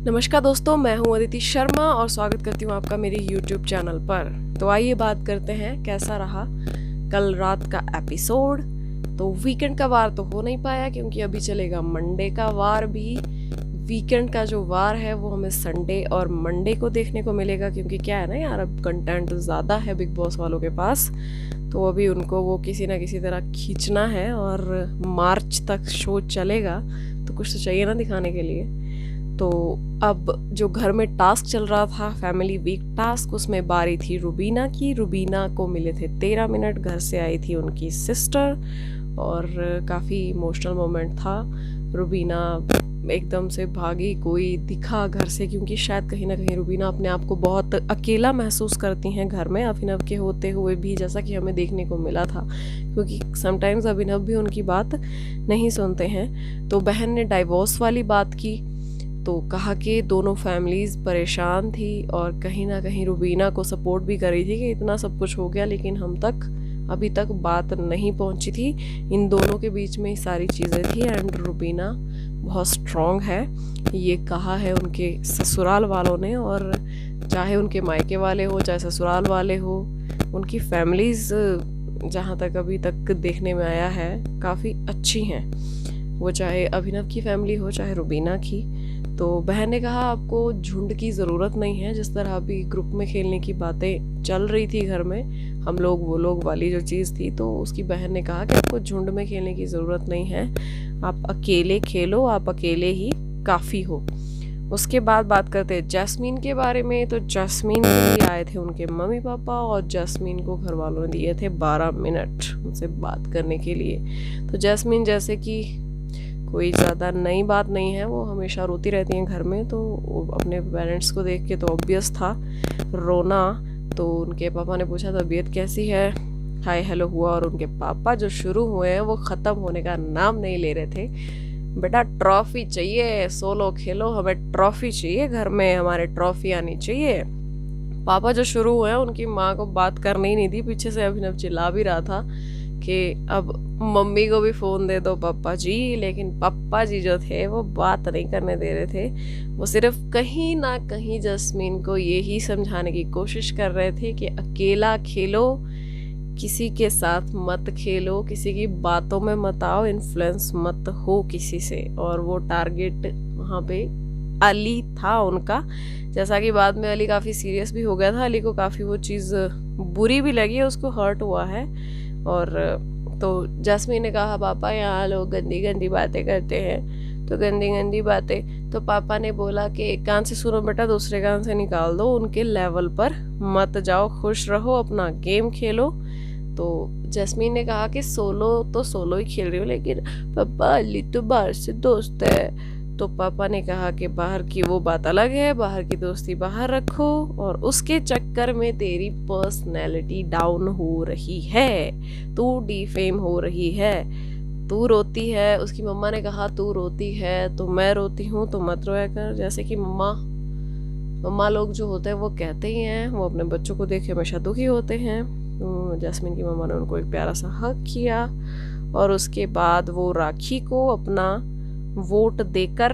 नमस्कार दोस्तों, मैं हूं अदिति शर्मा और स्वागत करती हूं आपका मेरे YouTube चैनल पर। तो आइए बात करते हैं कैसा रहा कल रात का एपिसोड। तो वीकेंड का वार तो हो नहीं पाया क्योंकि अभी चलेगा मंडे का वार भी। वीकेंड का जो वार है वो हमें संडे और मंडे को देखने को मिलेगा क्योंकि क्या है ना यार, अब कंटेंट ज़्यादा है बिग बॉस वालों के पास, तो अभी उनको वो किसी ना किसी तरह खींचना है और मार्च तक शो चलेगा तो कुछ तो चाहिए ना दिखाने के लिए। तो अब जो घर में टास्क चल रहा था, फैमिली वीक टास्क, उसमें बारी थी रुबीना की। रुबीना को मिले थे 13 मिनट, घर से आई थी उनकी सिस्टर और काफ़ी इमोशनल मोमेंट था। रुबीना एकदम से भागी, कोई दिखा घर से, क्योंकि शायद कहीं ना कहीं रुबीना अपने आप को बहुत अकेला महसूस करती हैं घर में, अभिनव के होते हुए भी, जैसा कि हमें देखने को मिला था, क्योंकि समटाइम्स अभिनव भी उनकी बात नहीं सुनते हैं। तो बहन ने डाइवोर्स वाली बात की, तो कहा कि दोनों फैमिलीज़ परेशान थी और कहीं ना कहीं रुबीना को सपोर्ट भी कर रही थी कि इतना सब कुछ हो गया लेकिन हम तक अभी तक बात नहीं पहुंची थी। इन दोनों के बीच में सारी चीज़ें थी एंड रुबीना बहुत स्ट्रॉन्ग है, ये कहा है उनके ससुराल वालों ने। और चाहे उनके मायके वाले हो चाहे ससुराल वाले हो, उनकी फैमिलीज़ जहाँ तक अभी तक देखने में आया है काफ़ी अच्छी हैं, वो चाहे अभिनव की फैमिली हो चाहे रुबीना की। तो बहन ने कहा आपको झुंड की ज़रूरत नहीं है, जिस तरह अभी ग्रुप में खेलने की बातें चल रही थी घर में, हम लोग वो लोग वाली जो चीज़ थी, तो उसकी बहन ने कहा कि आपको झुंड में खेलने की ज़रूरत नहीं है, आप अकेले खेलो, आप अकेले ही काफ़ी हो। उसके बाद बात करते हैं जैस्मीन के बारे में। तो जैस्मीन के लिए आए थे उनके मम्मी पापा और जैस्मीन को घर वालों ने दिए थे 12 मिनट उनसे बात करने के लिए। तो जैस्मीन जैसे कि कोई ज़्यादा नई बात नहीं है, वो हमेशा रोती रहती हैं घर में, तो अपने पेरेंट्स को देख के तो ऑब्वियस था रोना। तो उनके पापा ने पूछा तबीयत कैसी है, हाय हेलो हुआ, और उनके पापा जो शुरू हुए हैं वो ख़त्म होने का नाम नहीं ले रहे थे। बेटा ट्रॉफी चाहिए, सोलो खेलो, हमें ट्रॉफी चाहिए, घर में हमारे ट्रॉफी आनी चाहिए। पापा जो शुरू हुए हैं, उनकी माँ को बात करनी ही नहीं थी, पीछे से अभिनव चिल्ला भी रहा था कि अब मम्मी को भी फ़ोन दे दो पापा जी, लेकिन पापा जी जो थे वो बात नहीं करने दे रहे थे। वो सिर्फ कहीं ना कहीं जैस्मीन को यही समझाने की कोशिश कर रहे थे कि अकेला खेलो, किसी के साथ मत खेलो, किसी की बातों में मत आओ, इन्फ्लुएंस मत हो किसी से। और वो टारगेट वहाँ पे अली था उनका, जैसा कि बाद में अली काफ़ी सीरियस भी हो गया था, अली को काफ़ी वो चीज़ बुरी भी लगी है, उसको हर्ट हुआ है। और तो जैस्मीन ने कहा पापा यहाँ लोग गंदी गंदी बातें करते हैं, तो गंदी गंदी बातें, तो पापा ने बोला कि एक कान से सुनो बेटा, दूसरे कान से निकाल दो, उनके लेवल पर मत जाओ, खुश रहो, अपना गेम खेलो। तो जैस्मीन ने कहा कि सोलो तो सोलो ही खेल रही हो, लेकिन पापा अली तो बाहर से दोस्त है। तो पापा ने कहा कि बाहर की वो बात अलग है, बाहर की दोस्ती बाहर रखो, और उसके चक्कर में तेरी पर्सनैलिटी डाउन हो रही है, तू डिफेम हो रही है, तू रोती है। उसकी मम्मा ने कहा तू रोती है तो मैं रोती हूँ, तो मत रोया कर। जैसे कि मम्मा लोग जो होते हैं वो कहते ही हैं, वो अपने बच्चों को देख के हमेशा दुखी होते हैं। तो जैस्मीन की मम्मा ने उनको एक प्यारा सा हक किया और उसके बाद वो राखी को अपना वोट देकर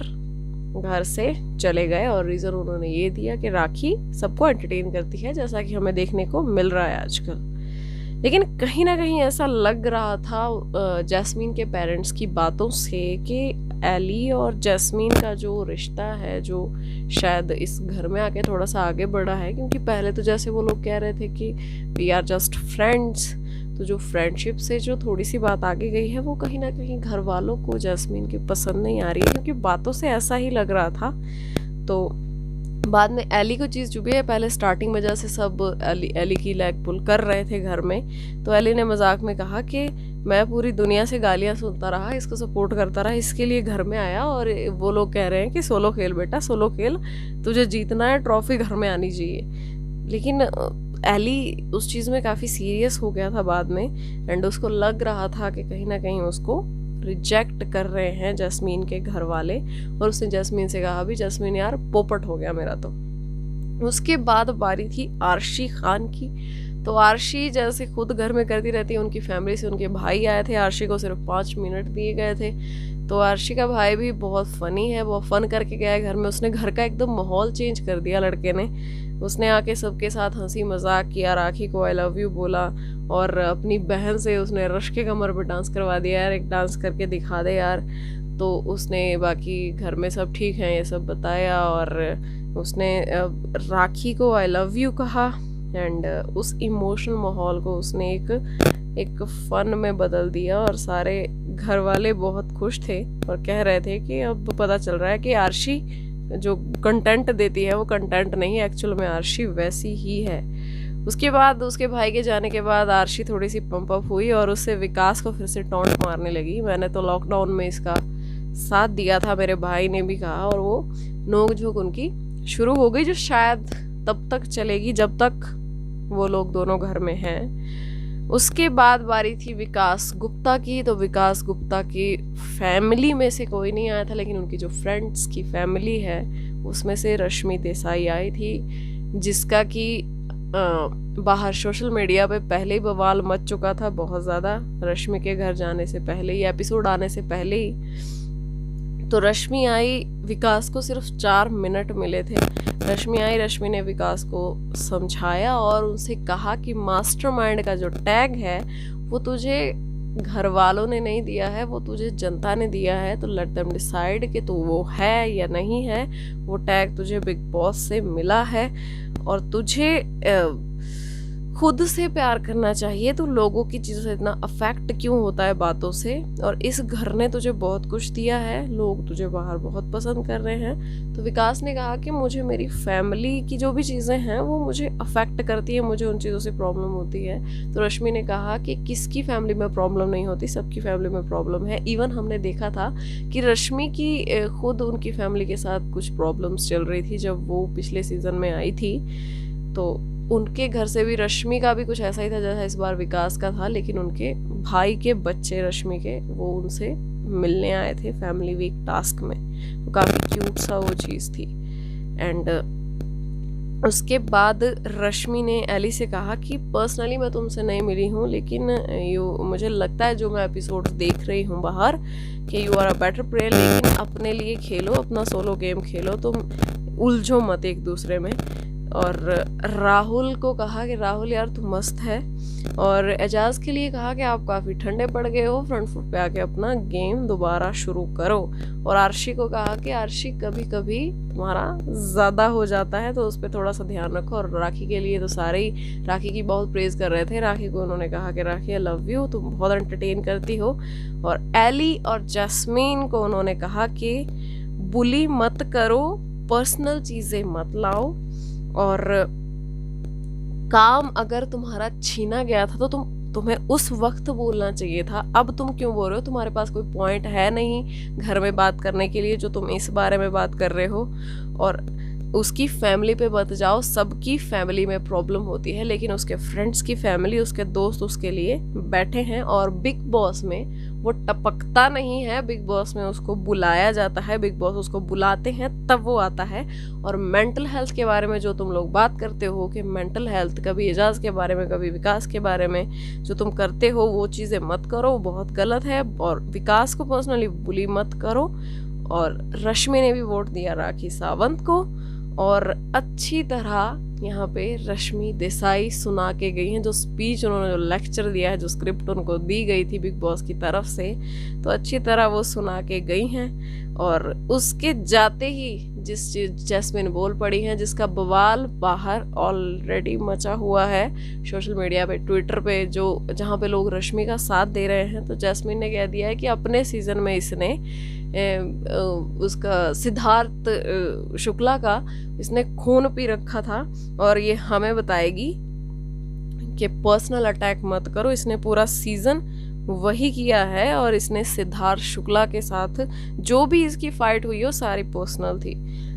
घर से चले गए। और रीज़न उन्होंने ये दिया कि राखी सबको एंटरटेन करती है, जैसा कि हमें देखने को मिल रहा है आजकल। लेकिन कहीं ना कहीं ऐसा लग रहा था जैस्मीन के पेरेंट्स की बातों से कि एली और जैस्मीन का जो रिश्ता है, जो शायद इस घर में आके थोड़ा सा आगे बढ़ा है, क्योंकि पहले तो जैसे वो लोग कह रहे थे कि वी आर जस्ट फ्रेंड्स, तो जो फ्रेंडशिप से जो थोड़ी सी बात आगे गई है वो कहीं ना कहीं घर वालों को जैस्मीन की पसंद नहीं आ रही है, क्योंकि बातों से ऐसा ही लग रहा था। तो बाद में एली को चीज़ चुभी है, पहले स्टार्टिंग में जैसे सब एली की लेग पुल कर रहे थे घर में, तो एली ने मजाक में कहा कि मैं पूरी दुनिया से गालियां सुनता रहा, इसको सपोर्ट करता रहा, इसके लिए घर में आया, और वो लोग कह रहे हैं कि सोलो खेल बेटा, सोलो खेल, तुझे जीतना है, ट्रॉफी घर में आनी चाहिए। लेकिन एली उस चीज़ में काफ़ी सीरियस हो गया था बाद में, एंड उसको लग रहा था कि कहीं ना कहीं उसको रिजेक्ट कर रहे हैं जैस्मीन के घर वाले। और उसने जैस्मीन से कहा भी जैस्मीन यार पोपट हो गया मेरा। तो उसके बाद बारी थी आर्शी खान की। तो आर्शी जैसे खुद घर में करती रहती है, उनकी फैमिली से उनके भाई आए थे, आर्शी को सिर्फ 5 मिनट दिए गए थे। तो आरशी का भाई भी बहुत फ़नी है, वो फ़न करके गया है घर में। उसने घर का एकदम माहौल चेंज कर दिया लड़के ने। उसने आके सबके साथ हंसी मजाक किया, राखी को आई लव यू बोला, और अपनी बहन से उसने रश के कमर पे डांस करवा दिया, यार एक डांस करके दिखा दे यार। तो उसने बाकी घर में सब ठीक है ये सब बताया, और उसने राखी को आई लव यू कहा, एंड उस इमोशनल माहौल को उसने एक फन में बदल दिया। और सारे घर वाले बहुत खुश थे और कह रहे थे कि अब पता चल रहा है कि आरशी जो कंटेंट देती है वो कंटेंट नहीं है, एक्चुअल में आरशी वैसी ही है। उसके बाद उसके भाई के जाने के बाद आरशी थोड़ी सी पंप अप हुई और उससे विकास को फिर से टॉन्ट मारने लगी। मैंने तो लॉकडाउन में इसका साथ दिया था, मेरे भाई ने भी कहा, और वो नोक झोंक उनकी शुरू हो गई, जो शायद तब तक चलेगी जब तक वो लोग दोनों घर में हैं। उसके बाद बारी थी विकास गुप्ता की। तो विकास गुप्ता की फैमिली में से कोई नहीं आया था, लेकिन उनकी जो फ्रेंड्स की फैमिली है उसमें से रश्मि देसाई आई थी, जिसका कि बाहर सोशल मीडिया पे पहले ही बवाल मच चुका था बहुत ज़्यादा, रश्मि के घर जाने से पहले ही, एपिसोड आने से पहले ही। तो रश्मि आई, विकास को सिर्फ 4 मिनट मिले थे। रश्मि आई, रश्मि ने विकास को समझाया और उनसे कहा कि मास्टरमाइंड का जो टैग है वो तुझे घर वालों ने नहीं दिया है, वो तुझे जनता ने दिया है। तो लेट देम डिसाइड कि तू वो है या नहीं है। वो टैग तुझे बिग बॉस से मिला है और तुझे खुद से प्यार करना चाहिए। तो लोगों की चीज़ों से इतना अफेक्ट क्यों होता है बातों से, और इस घर ने तुझे बहुत कुछ दिया है, लोग तुझे बाहर बहुत पसंद कर रहे हैं। तो विकास ने कहा कि मुझे मेरी फैमिली की जो भी चीज़ें हैं वो मुझे अफेक्ट करती है, मुझे उन चीज़ों से प्रॉब्लम होती है। तो रश्मि ने कहा कि किसकी फैमिली में प्रॉब्लम नहीं होती, सबकी फैमिली में प्रॉब्लम है। इवन हमने देखा था कि रश्मि की खुद उनकी फैमिली के साथ कुछ प्रॉब्लम्स चल रही थी जब वो पिछले सीज़न में आई थी। तो उनके घर से भी रश्मि का भी कुछ ऐसा ही था जैसा इस बार विकास का था, लेकिन उनके भाई के बच्चे रश्मि के वो उनसे मिलने आए थे फैमिली वीक टास्क में। तो काफ़ी क्यूट सा वो चीज़ थी। एंड उसके बाद रश्मि ने एली से कहा कि पर्सनली मैं तुमसे नहीं मिली हूँ, लेकिन मुझे लगता है जो मैं एपिसोड देख रही हूँ बाहर कि you are a better player, लेकिन अपने लिए खेलो, अपना सोलो गेम खेलो, तुम उलझो मत एक दूसरे में। और राहुल को कहा कि राहुल यार तू मस्त है, और एजाज के लिए कहा कि आप काफ़ी ठंडे पड़ गए हो, फ्रंट फुट पे आके अपना गेम दोबारा शुरू करो। और आरशी को कहा कि आरशी कभी कभी तुम्हारा ज़्यादा हो जाता है तो उस पर थोड़ा सा ध्यान रखो। और राखी के लिए तो सारे ही राखी की बहुत प्रेज़ कर रहे थे। राखी को उन्होंने कहा कि राखी आई लव यू, तुम बहुत एंटरटेन करती हो। और एली और जैस्मीन को उन्होंने कहा कि बुली मत करो, पर्सनल चीज़ें मत लाओ, और काम अगर तुम्हारा छीना गया था तो तुम्हें उस वक्त बोलना चाहिए था, अब तुम क्यों बोल रहे हो, तुम्हारे पास कोई पॉइंट है नहीं घर में बात करने के लिए जो तुम इस बारे में बात कर रहे हो। और उसकी फैमिली पे मत जाओ, सबकी फैमिली में प्रॉब्लम होती है, लेकिन उसके फ्रेंड्स की फैमिली, उसके दोस्त उसके लिए बैठे हैं। और बिग बॉस में वो टपकता नहीं है, बिग बॉस में उसको बुलाया जाता है, बिग बॉस उसको बुलाते हैं तब वो आता है। और मेंटल हेल्थ के बारे में जो तुम लोग बात करते हो कि मेंटल हेल्थ, कभी एजाज के बारे में कभी विकास के बारे में जो तुम करते हो वो चीज़ें मत करो, वो बहुत गलत है। और विकास को पर्सनली बुली मत करो। और रश्मि ने भी वोट दिया राखी सावंत को, और अच्छी तरह यहाँ पे रश्मि देसाई सुना के गई हैं, जो स्पीच उन्होंने, जो लेक्चर दिया है, जो स्क्रिप्ट उनको दी गई थी बिग बॉस की तरफ से, तो अच्छी तरह वो सुना के गई हैं। और उसके जाते ही जिस चीज़ जैस्मिन बोल पड़ी हैं, जिसका बवाल बाहर ऑलरेडी मचा हुआ है सोशल मीडिया पे, ट्विटर पे, जो जहाँ पे लोग रश्मि का साथ दे रहे हैं, तो जैस्मिन ने कह दिया है कि अपने सीज़न में इसने उसका सिद्धार्थ शुक्ला का इसने खून पी रखा था, और ये हमें बताएगी कि पर्सनल अटैक मत करो। इसने पूरा सीज़न वही किया है, और इसने सिद्धार्थ शुक्ला के साथ जो भी इसकी फाइट हुई वो सारी पर्सनल थी।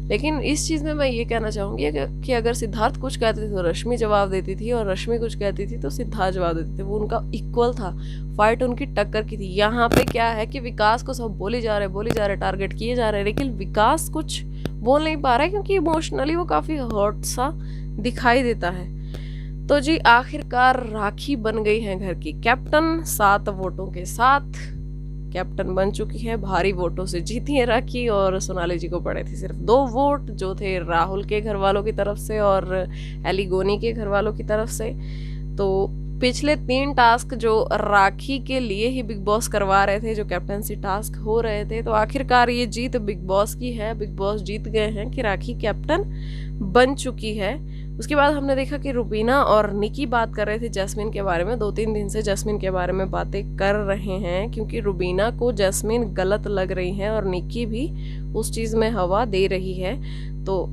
लेकिन इस चीज़ में मैं ये कहना चाहूँगी कि अगर सिद्धार्थ कुछ कहते थे तो रश्मि जवाब देती थी, और रश्मि कुछ कहती थी तो सिद्धार्थ जवाब देते थे। वो उनका इक्वल था, फाइट उनकी टक्कर की थी। यहाँ पे क्या है कि विकास को सब बोली जा रहे, टारगेट किए जा रहे हैं, लेकिन विकास कुछ बोल नहीं पा रहा है क्योंकि इमोशनली वो काफ़ी हर्ट सा दिखाई देता है। तो जी आखिरकार राखी बन गई है घर की कैप्टन 7 वोटों के साथ। कैप्टन बन चुकी है, भारी वोटों से जीती है राखी, और सोनाली जी को पड़े थे सिर्फ 2 वोट जो थे राहुल के घर वालों की तरफ से और एलिगोनी के घर वालों की तरफ से। तो पिछले 3 टास्क जो राखी के लिए ही बिग बॉस करवा रहे थे, जो कैप्टनसी टास्क हो रहे थे, तो आखिरकार ये जीत बिग बॉस की है। बिग बॉस जीत गए हैं कि राखी कैप्टन बन चुकी है। उसके बाद हमने देखा कि रुबीना और निकी बात कर रहे थे जैस्मिन के बारे में। 2-3 दिन से जैस्मिन के बारे में बातें कर रहे हैं क्योंकि रुबीना को जैस्मिन गलत लग रही है और निकी भी उस चीज़ में हवा दे रही है। तो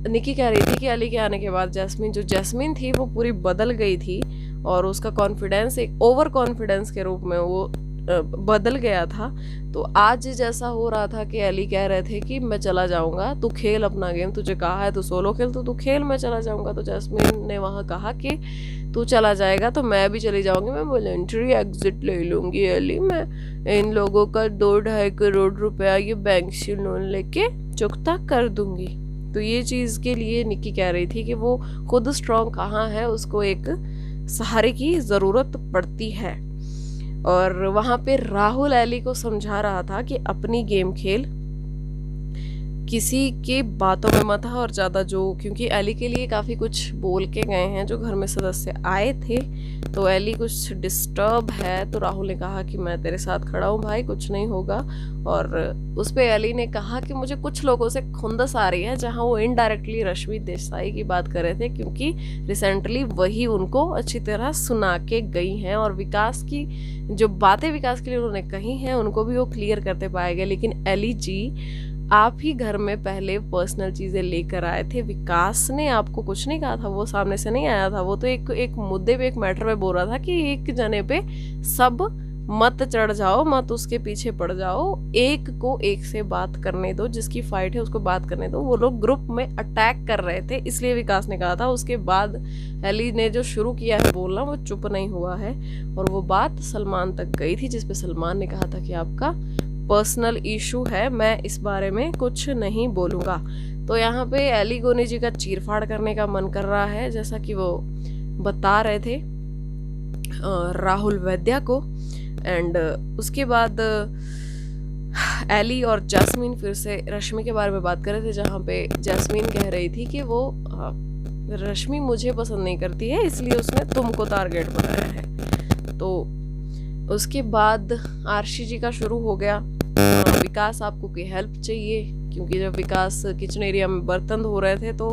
निकी कह रही थी कि अली के आने के बाद जैस्मिन थी वो पूरी बदल गई थी और उसका कॉन्फिडेंस एक ओवर कॉन्फिडेंस के रूप में वो बदल गया था। तो आज जैसा हो रहा था कि अली कह रहे थे कि मैं चला जाऊंगा, तू खेल अपना गेम, तुझे कहा है तू सोलो खेल तो तू खेल, मैं चला जाऊंगा। तो जैस्मिन ने वहाँ कहा कि तू चला जाएगा तो मैं भी चली जाऊंगी, मैं वॉलंटरी एग्जिट ले लूंगी अली, मैं इन लोगों का 2-2.5 करोड़ रुपया ये बैंक से लोन लेके चुकता कर दूंगी। तो ये चीज़ के लिए निकी कह रही थी कि वो खुद स्ट्रॉन्ग कहाँ है, उसको एक सहारे की ज़रूरत पड़ती है। और वहाँ पे राहुल एली को समझा रहा था कि अपनी गेम खेल, किसी के बातों में मत आ और ज़्यादा क्योंकि एली के लिए काफ़ी कुछ बोल के गए हैं जो घर में सदस्य आए थे, तो एली कुछ डिस्टर्ब है। तो राहुल ने कहा कि मैं तेरे साथ खड़ा हूँ भाई, कुछ नहीं होगा। और उस पर एली ने कहा कि मुझे कुछ लोगों से खुंदस आ रही है, जहाँ वो इनडायरेक्टली रश्मि देसाई की बात कर रहे थे क्योंकि रिसेंटली वही उनको अच्छी तरह सुना के गई हैं और विकास की जो बातें विकास के लिए उन्होंने कही हैं उनको भी वो क्लियर करते पाए गए। लेकिन एली जी, आप ही घर में पहले पर्सनल चीज़ें लेकर आए थे, विकास ने आपको कुछ नहीं कहा था, वो सामने से नहीं आया था, वो तो एक मुद्दे पे, एक मैटर पे बोल रहा था कि एक जने पे सब मत चढ़ जाओ, मत उसके पीछे पड़ जाओ, एक को एक से बात करने दो, जिसकी फाइट है उसको बात करने दो। वो लोग ग्रुप में अटैक कर रहे थे इसलिए विकास ने कहा था। उसके बाद एली ने जो शुरू किया है बोलना, वो चुप नहीं हुआ है और वो बात सलमान तक गई थी, जिसपे सलमान ने कहा था कि आपका पर्सनल इशू है, मैं इस बारे में कुछ नहीं बोलूँगा। तो यहाँ पे एलिगोनी जी का चीरफाड़ करने का मन कर रहा है, जैसा कि वो बता रहे थे राहुल वैद्या को। एंड उसके बाद एली और जैस्मिन फिर से रश्मि के बारे में बात कर रहे थे, जहाँ पे जैस्मिन कह रही थी कि वो रश्मि मुझे पसंद नहीं करती है इसलिए उसने तुमको टारगेट बनाया है। तो उसके बाद आरशी जी का शुरू हो गया, विकास आपको कोई हेल्प चाहिए, क्योंकि जब विकास किचन एरिया में बर्तन धो रहे थे तो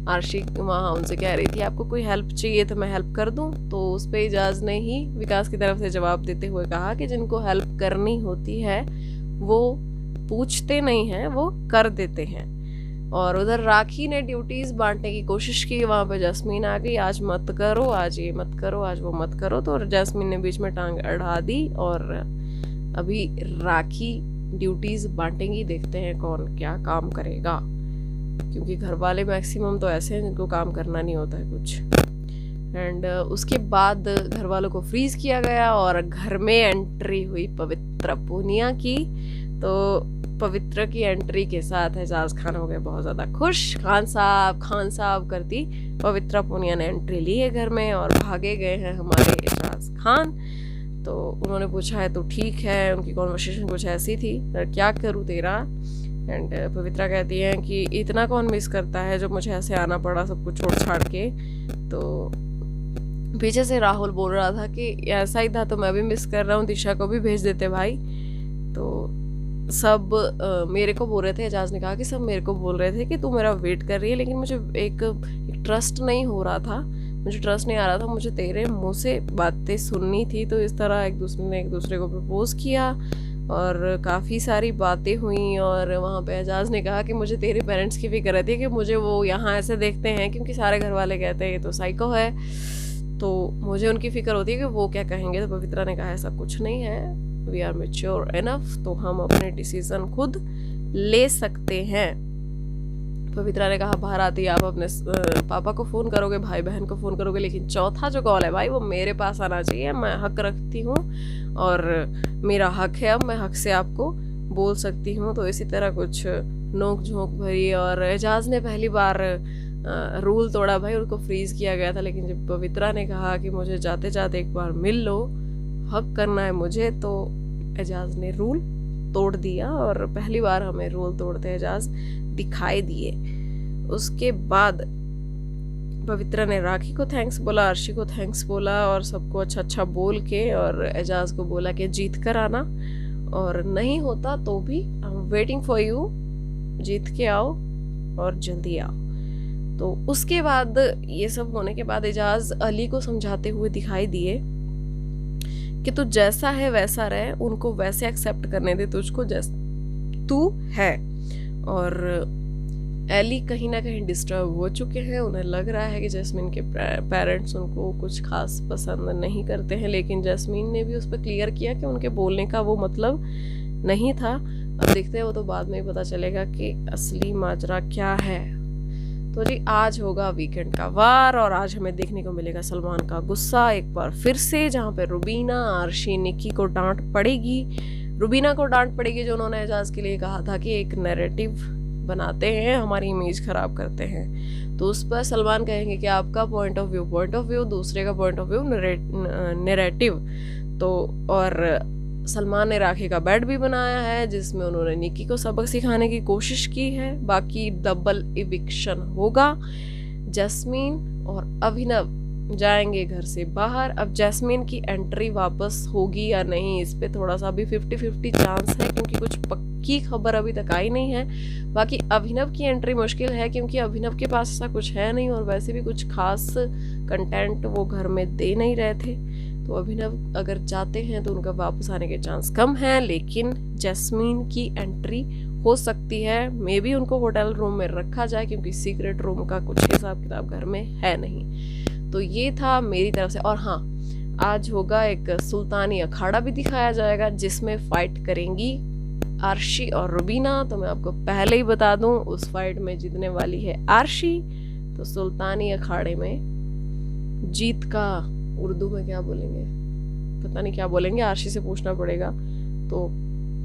आरशी वहाँ उनसे कह रही थी आपको कोई हेल्प चाहिए तो मैं हेल्प कर दूँ। तो उस पर इजाज़ ने ही विकास की तरफ से जवाब देते हुए कहा कि जिनको हेल्प करनी होती है वो पूछते नहीं हैं, वो कर देते हैं। और उधर राखी ने ड्यूटीज़ बांटने की कोशिश की, वहाँ पे जैस्मिन आ गई, आज मत करो, आज ये मत करो, आज वो मत करो। तो जैस्मिन ने बीच में टांग अड़ा दी और अभी राखी ड्यूटीज़ बांटेंगी, देखते हैं कौन क्या काम करेगा, क्योंकि घर वाले मैक्सिमम तो ऐसे हैं जिनको काम करना नहीं होता है कुछ। एंड उसके बाद घर वालों को फ्रीज किया गया और घर में एंट्री हुई पवित्र पूनिया की। तो पवित्र की एंट्री के साथ एजाज खान हो गए बहुत ज़्यादा खुश। खान साहब करती पवित्र पूनिया ने एंट्री ली है घर में और भागे गए हैं हमारे एजाज खान। तो उन्होंने पूछा है तो ठीक है, उनकी कॉन्वर्सेशन कुछ ऐसी थी, क्या करूँ तेरा। एंड पवित्रा कहती हैं कि इतना कौन मिस करता है जो मुझे ऐसे आना पड़ा सब कुछ छोड़ छाड़ के। तो पीछे से राहुल बोल रहा था कि ऐसा ही था तो मैं भी मिस कर रहा हूँ, दिशा को भी भेज देते भाई। तो सब मेरे को बोल रहे थे, एजाज ने कहा कि सब मेरे को बोल रहे थे कि तू मेरा वेट कर रही है, लेकिन मुझे एक ट्रस्ट नहीं हो रहा था, मुझे ट्रस्ट नहीं आ रहा था, मुझे तेरे मुंह से बातें सुननी थी। तो इस तरह एक दूसरे को प्रपोज किया और काफ़ी सारी बातें हुई। और वहाँ पे एजाज ने कहा कि मुझे तेरे पेरेंट्स की फिक्र रहती है कि मुझे वो यहाँ ऐसे देखते हैं, क्योंकि सारे घर वाले कहते हैं ये तो साइको है, तो मुझे उनकी फिक्र होती है कि वो क्या कहेंगे। तो पवित्रा ने कहा ऐसा कुछ नहीं है, वी आर मैच्योर इनफ, तो हम अपने डिसीजन खुद ले सकते हैं। पवित्रा ने कहा बाहर आती आप अपने पापा को फ़ोन करोगे, भाई बहन को फ़ोन करोगे, लेकिन चौथा जो कॉल है भाई वो मेरे पास आना चाहिए, मैं हक रखती हूँ और मेरा हक है, अब मैं हक से आपको बोल सकती हूँ। तो इसी तरह कुछ नोक झोंक भरी। और एजाज ने पहली बार रूल तोड़ा भाई, उनको फ्रीज़ किया गया था, लेकिन जब पवित्रा ने कहा कि मुझे जाते जाते एक बार मिल लो, हक करना है मुझे, तो एजाज ने रूल तोड़ दिया और पहली बार हमें रूल तोड़ते एजाज दिखाई दिए। उसके बाद पवित्रा ने राखी को थैंक्स बोला, अर्शी को थैंक्स बोला और सबको अच्छा अच्छा बोल के और एजाज को बोला कि जीत कर आना, और नहीं होता तो भी I am waiting for you, जीत के आओ और जल्दी आओ। तो उसके बाद ये सब होने के बाद एजाज अली को समझाते हुए दिखाई दिए कि तू जैसा है वैसा रहे, उनको वैसे एक्सेप्ट करने दे तुझको जैसा तू है। और एली कहीं ना कहीं डिस्टर्ब हो चुके हैं, उन्हें लग रहा है कि जैस्मीन के पेरेंट्स उनको कुछ खास पसंद नहीं करते हैं, लेकिन जैस्मीन ने भी उस पर क्लियर किया कि उनके बोलने का वो मतलब नहीं था। अब देखते हैं, वो तो बाद में ही पता चलेगा कि असली माजरा क्या है। तो जी आज होगा वीकेंड का वार और आज हमें देखने को मिलेगा सलमान का गुस्सा एक बार फिर से, जहाँ पे रुबीना, अर्शी, निक्की को डांट पड़ेगी। रुबीना को डांट पड़ेगी जो उन्होंने एजाज के लिए कहा था कि एक नैरेटिव बनाते हैं, हमारी इमेज खराब करते हैं। तो उस पर सलमान कहेंगे कि आपका पॉइंट ऑफ व्यू, दूसरे का पॉइंट ऑफ व्यू नैरेटिव। तो और सलमान ने राखी का बेड भी बनाया है जिसमें उन्होंने निक्की को सबक सिखाने की कोशिश की है। बाकी डबल इविक्शन होगा, जैस्मीन और अभिनव जाएंगे घर से बाहर। अब जैस्मीन की एंट्री वापस होगी या नहीं, इस पे थोड़ा सा अभी 50-50 चांस है क्योंकि कुछ पक्की खबर अभी तक आई नहीं है। बाकी अभिनव की एंट्री मुश्किल है क्योंकि अभिनव के पास ऐसा कुछ है नहीं और वैसे भी कुछ खास कंटेंट वो घर में दे नहीं रहे थे। तो अभिनव अगर चाहते हैं तो उनका वापस आने के चांस कम हैं, लेकिन जैस्मीन की एंट्री हो सकती है। मे बी उनको होटल रूम में रखा जाए क्योंकि सीक्रेट रूम का कुछ हिसाब किताब घर में है नहीं। तो ये था मेरी तरफ से। और हाँ, आज होगा एक सुल्तानी अखाड़ा भी दिखाया जाएगा जिसमें फाइट करेंगी अर्शी और रुबीना। तो मैं आपको पहले ही बता दूं, उस फाइट में जीतने वाली है अर्शी। तो सुल्तानी अखाड़े में जीत का उर्दू में क्या बोलेंगे पता नहीं क्या बोलेंगे, अर्शी से पूछना पड़ेगा। तो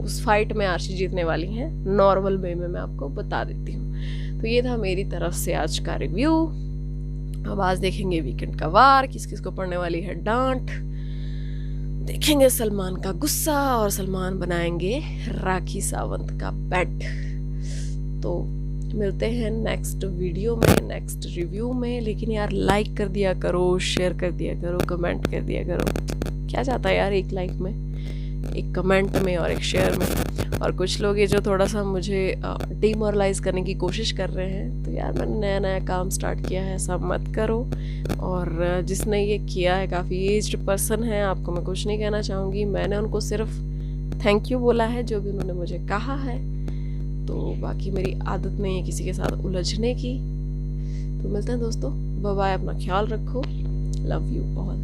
उस फाइट में अर्शी जीतने वाली हैं, नॉर्मल वे में मैं आपको बता देती हूँ। तो ये था मेरी तरफ से आज का रिव्यू। अब आज देखेंगे वीकेंड का वार, किस किस को पड़ने वाली है डांट, देखेंगे सलमान का गुस्सा और सलमान बनाएंगे राखी सावंत का बेड। तो मिलते हैं नेक्स्ट वीडियो में, नेक्स्ट रिव्यू में। लेकिन यार लाइक कर दिया करो, शेयर कर दिया करो, कमेंट कर दिया करो। क्या चाहता है यार एक लाइक में, एक कमेंट में और एक शेयर में। और कुछ लोग ये जो थोड़ा सा मुझे डिमोरलाइज करने की कोशिश कर रहे हैं, तो यार मैंने नया नया काम स्टार्ट किया है, ऐसा मत करो। और जिसने ये किया है काफ़ी एज्ड पर्सन है, आपको मैं कुछ नहीं कहना चाहूँगी। मैंने उनको सिर्फ थैंक यू बोला है जो भी उन्होंने मुझे कहा है। तो बाकी मेरी आदत नहीं है किसी के साथ उलझने की। तो मिलते हैं दोस्तों, बाय बाय, अपना ख्याल रखो, लव यू ऑल।